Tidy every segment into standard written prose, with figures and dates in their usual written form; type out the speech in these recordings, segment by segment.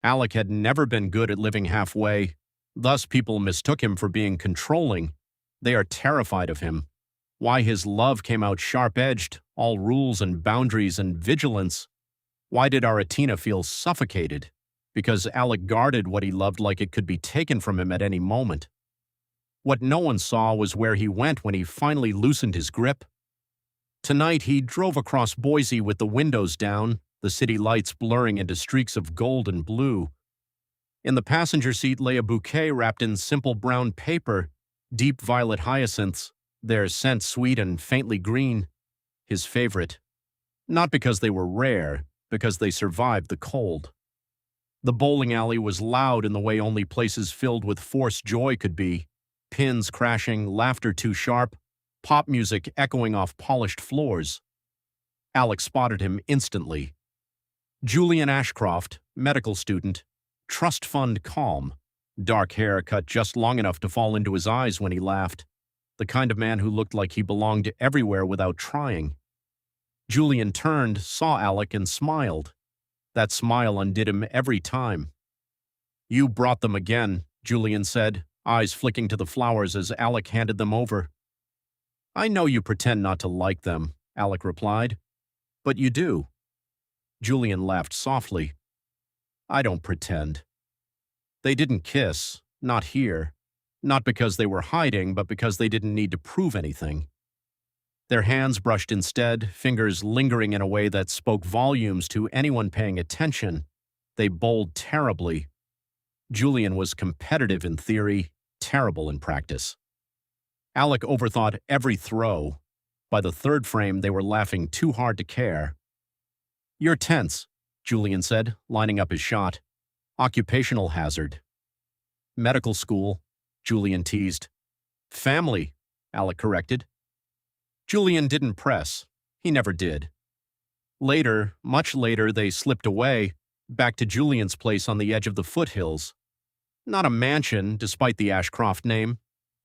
Alec had never been good at living halfway, thus people mistook him for being controlling. They are terrified of him. Why his love came out sharp-edged, all rules and boundaries and vigilance. Why did Aratina feel suffocated? Because Alec guarded what he loved like it could be taken from him at any moment. What no one saw was where he went when he finally loosened his grip. Tonight he drove across Boise with the windows down, the city lights blurring into streaks of gold and blue. In the passenger seat lay a bouquet wrapped in simple brown paper, deep violet hyacinths, their scent sweet and faintly green, his favorite. Not because they were rare, because they survived the cold. The bowling alley was loud in the way only places filled with forced joy could be, pins crashing, laughter too sharp, pop music echoing off polished floors. Alec spotted him instantly. Julian Ashcroft, medical student, trust fund calm, dark hair cut just long enough to fall into his eyes when he laughed, the kind of man who looked like he belonged everywhere without trying. Julian turned, saw Alec, and smiled. That smile undid him every time. "You brought them again," Julian said, eyes flicking to the flowers as Alec handed them over. "I know you pretend not to like them," Alec replied. "But you do." Julian laughed softly. "I don't pretend." They didn't kiss, not here. Not because they were hiding, but because they didn't need to prove anything. Their hands brushed instead, fingers lingering in a way that spoke volumes to anyone paying attention. They bowled terribly. Julian was competitive in theory, terrible in practice. Alec overthought every throw. By the third frame, they were laughing too hard to care. "You're tense," Julian said, lining up his shot. "Occupational hazard." "Medical school," Julian teased. "Family," Alec corrected. Julian didn't press. He never did. Later, much later, they slipped away, back to Julian's place on the edge of the foothills. Not a mansion, despite the Ashcroft name.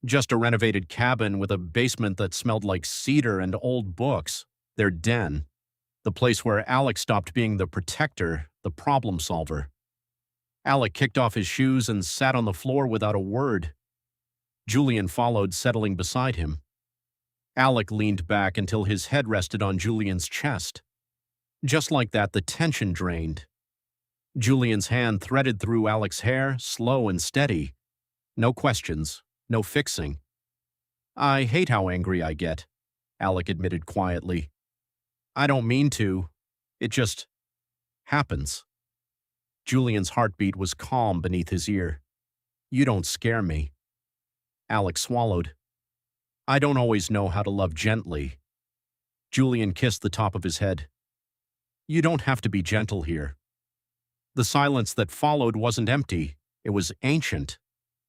Just a renovated cabin with a basement that smelled like cedar and old books. Their den. The place where Alec stopped being the protector, the problem solver. Alec kicked off his shoes and sat on the floor without a word. Julian followed, settling beside him. Alec leaned back until his head rested on Julian's chest. Just like that, the tension drained. Julian's hand threaded through Alec's hair, slow and steady. No questions, no fixing. "I hate how angry I get," Alec admitted quietly. "I don't mean to. It just happens." Julian's heartbeat was calm beneath his ear. "You don't scare me." Alec swallowed. "I don't always know how to love gently." Julian kissed the top of his head. "You don't have to be gentle here." The silence that followed wasn't empty. It was ancient.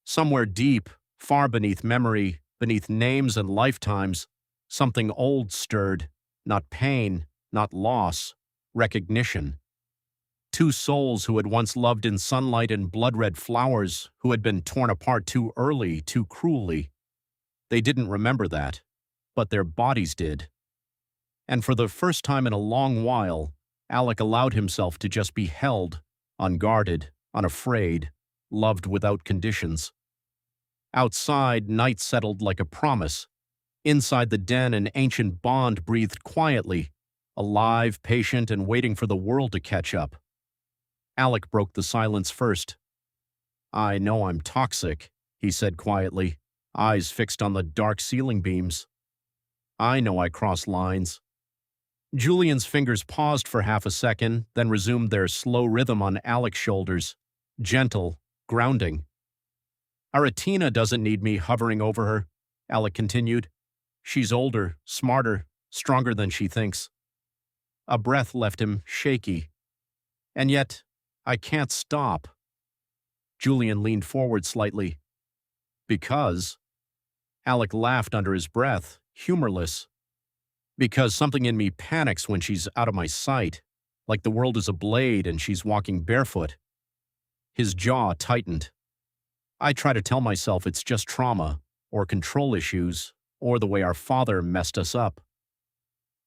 Somewhere deep, far beneath memory, beneath names and lifetimes, something old stirred, not pain, not loss, recognition. Two souls who had once loved in sunlight and blood-red flowers, who had been torn apart too early, too cruelly. They didn't remember that, but their bodies did. And for the first time in a long while, Alec allowed himself to just be held, unguarded, unafraid, loved without conditions. Outside, night settled like a promise. Inside the den, an ancient bond breathed quietly, alive, patient, and waiting for the world to catch up. Alec broke the silence first. "I know I'm toxic," he said quietly, eyes fixed on the dark ceiling beams. "I know I cross lines." Julian's fingers paused for half a second, then resumed their slow rhythm on Alec's shoulders, gentle, grounding. "Aratina doesn't need me hovering over her," Alec continued. "She's older, smarter, stronger than she thinks." A breath left him shaky. "And yet, I can't stop." Julian leaned forward slightly. "Because?" Alec laughed under his breath, humorless. "Because something in me panics when she's out of my sight, like the world is a blade and she's walking barefoot." His jaw tightened. "I try to tell myself it's just trauma, or control issues, or the way our father messed us up."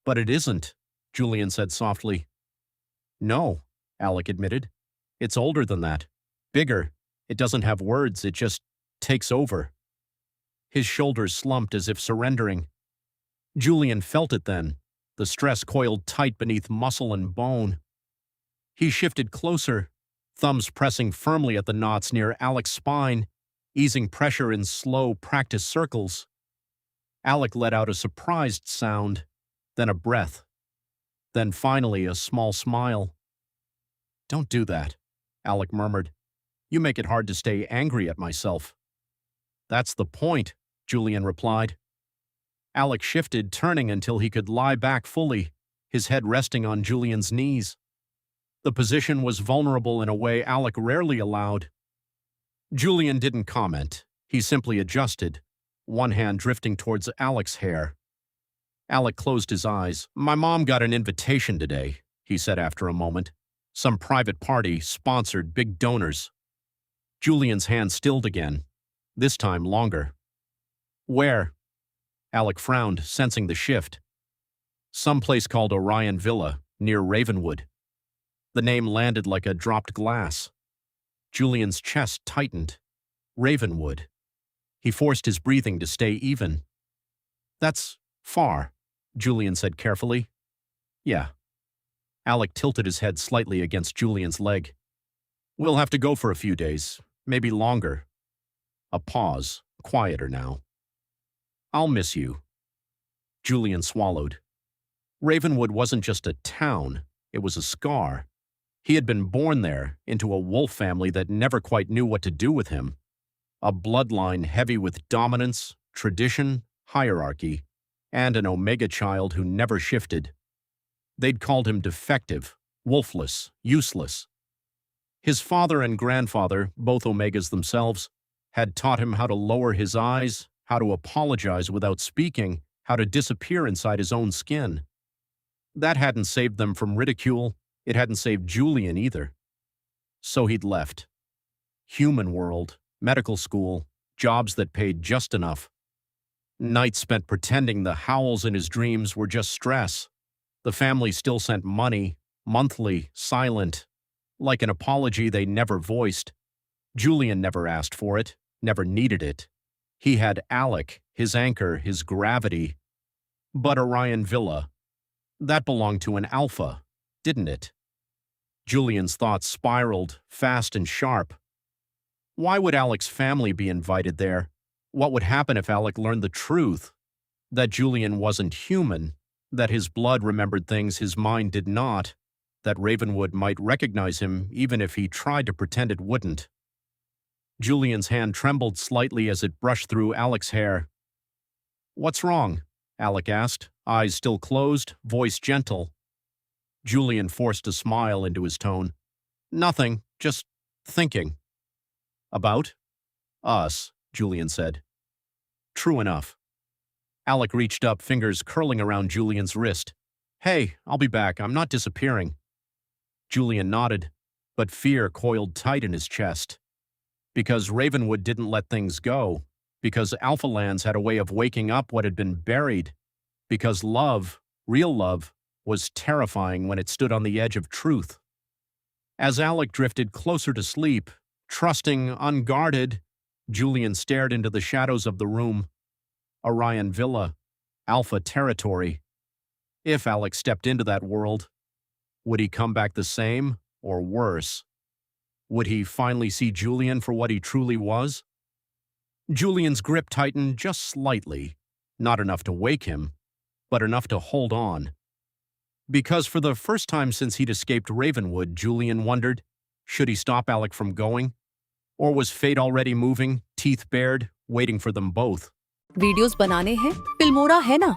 "But it isn't," Julian said softly. "No," Alec admitted. It's older than that. Bigger. It doesn't have words, it just takes over. His shoulders slumped as if surrendering. Julian felt it then, the stress coiled tight beneath muscle and bone. He shifted closer, thumbs pressing firmly at the knots near Alec's spine, easing pressure in slow, practiced circles. Alec let out a surprised sound, then a breath. Then finally a small smile. "Don't do that," Alec murmured. "You make it hard to stay angry at myself." "That's the point," Julian replied. Alec shifted, turning until he could lie back fully, his head resting on Julian's knees. The position was vulnerable in a way Alec rarely allowed. Julian didn't comment. He simply adjusted, one hand drifting towards Alec's hair. Alec closed his eyes. "My mom got an invitation today," he said after a moment. "Some private party, sponsored, big donors." Julian's hand stilled again, this time longer. "Where?" Alec frowned, sensing the shift. "Some place called Orion Villa, near Ravenwood." The name landed like a dropped glass. Julian's chest tightened. Ravenwood. He forced his breathing to stay even. "That's far," Julian said carefully. "Yeah." Alec tilted his head slightly against Julian's leg. "We'll have to go for a few days, maybe longer." A pause, quieter now. "I'll miss you." Julian swallowed. Ravenwood wasn't just a town, it was a scar. He had been born there, into a wolf family that never quite knew what to do with him. A bloodline heavy with dominance, tradition, hierarchy, and an Omega child who never shifted. They'd called him defective, wolfless, useless. His father and grandfather, both Omegas themselves, had taught him how to lower his eyes, how to apologize without speaking, how to disappear inside his own skin. That hadn't saved them from ridicule. It hadn't saved Julian either. So he'd left. Human world, medical school, jobs that paid just enough. Nights spent pretending the howls in his dreams were just stress. The family still sent money, monthly, silent, like an apology they never voiced. Julian never asked for it, never needed it. He had Alec, his anchor, his gravity. But Orion Villa, that belonged to an alpha, didn't it? Julian's thoughts spiraled, fast and sharp. Why would Alec's family be invited there? What would happen if Alec learned the truth? That Julian wasn't human, that his blood remembered things his mind did not, that Ravenwood might recognize him even if he tried to pretend it wouldn't. Julian's hand trembled slightly as it brushed through Alec's hair. "What's wrong?" Alec asked, eyes still closed, voice gentle. Julian forced a smile into his tone. "Nothing, just thinking." "About?" "Us," Julian said. "True enough." Alec reached up, fingers curling around Julian's wrist. "Hey, I'll be back. I'm not disappearing." Julian nodded, but fear coiled tight in his chest. Because Ravenwood didn't let things go. Because Alpha Lands had a way of waking up what had been buried. Because love, real love, was terrifying when it stood on the edge of truth. As Alec drifted closer to sleep, trusting, unguarded, Julian stared into the shadows of the room. Orion Villa, Alpha territory. If Alec stepped into that world, would he come back the same or worse? Would he finally see Julian for what he truly was? Julian's grip tightened just slightly, not enough to wake him, but enough to hold on. Because for the first time since he'd escaped Ravenwood, Julian wondered, should he stop Alec from going? Or was fate already moving, teeth bared, waiting for them both? Videos बनाने हैं Filmora है ना।